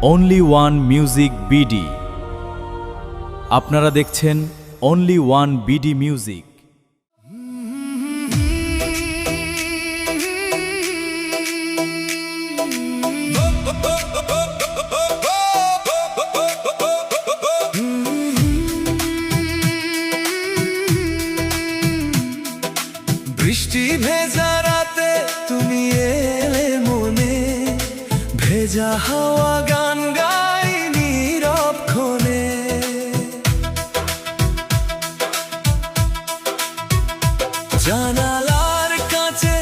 Only one music BD. আপনারা দেখছেন only one BD music. বৃষ্টি ভেজা রাতে তুমি এলে মনে, ভেজা হাওয়া গান গাই নীরব ক্ষণে। জানালার কাছে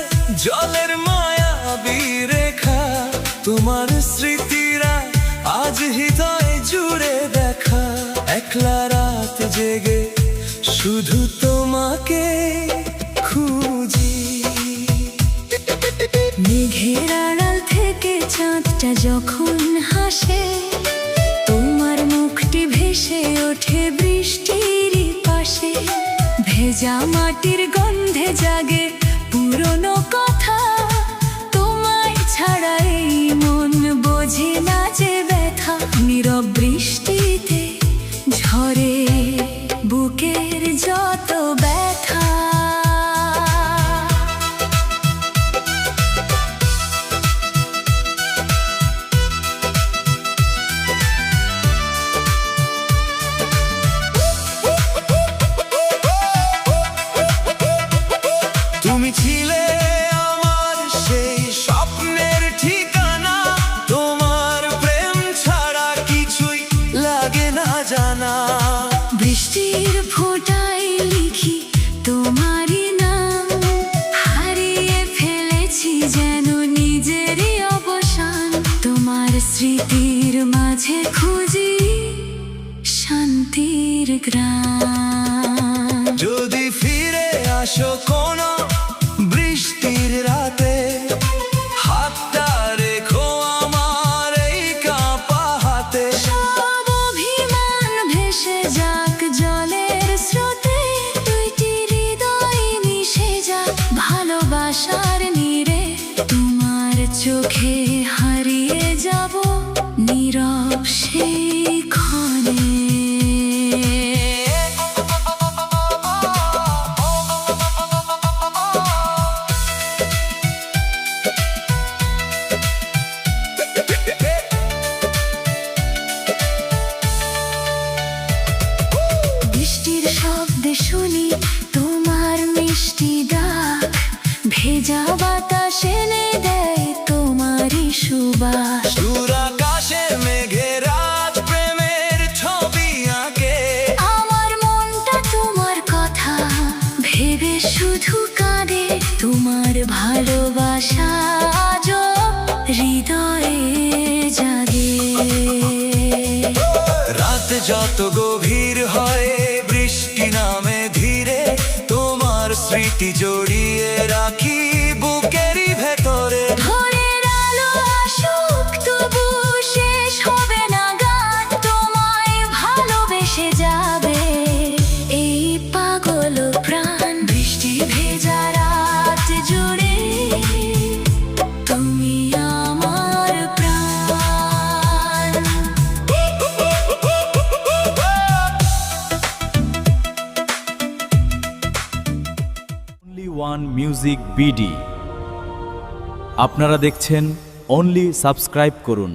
জলের মায়াবী রেখা, তোমার স্মৃতিরা আজ হৃদয় জুড়ে দেখা। একলা রাত জেগে শুধু তোমাকে খুঁজি। মেঘের আড়াল থেকে চাঁদটা যখন হাসে, তোমার মুখটি ভেসে ওঠে বৃষ্টির পাশে। ভেজা মাটির গন্ধে জাগে পুরনো কথা, তোমায় ছাড়া এই মন বোঝে না যে ব্যথা। নীরব বৃষ্টিতে ঝরে বুকের যত ব্যথা। তুমি ছিলে আমার সেই স্বপ্নের ঠিকানা, তোমার প্রেম ছাড়া কিছুই লাগে না জানা। বৃষ্টির ফোঁটায় লিখি তোমারই নাম, হারিয়ে ফেলেছি যেন নিজেরই অবসান। তোমার স্মৃতির মাঝে খুঁজি শান্তির গ্রাম। যদি ফিরে আসো কোনো বৃষ্টির রাতে, হাতটা রেখো আমার এই কাঁপা হাতে। সব অভিমান ভেসে যাক জলের স্রোতে, দুইটি হৃদয় মিশে যাক ভালোবাসার নীড়ে। তোমার চোখে হারিয়ে যাব নীরব সেই ক্ষণে। বৃষ্টির শব্দে শুনি তোমার মিষ্টি ডাক, ভেজা বাতাস এনে দেয় তোমারই সুবাস। দূর আকাশে মেঘের রাত প্রেমের ছবি আঁকে, আমার মনটা তোমার কথা ভেবে শুধু কাঁদে। তোমার ভালোবাসা আজও হৃদয়ে জাগে। রাত যত গভীর হয় বৃষ্টি নামে ধীরে, তোমার স্মৃতি জড়িয়ে রাখি বুকেরই ভেতরে। ভোরের আলো আসুক তবু শেষ হবে না গান, তোমায় ভালোবেসে যাবে এই পাগল প্রাণ। বৃষ্টি ভেজা রাত জুড়ে তুমি আমার প্রাণ। Only one music BD. আপনারা দেখছেন অনলি। সাবস্ক্রাইব করুন।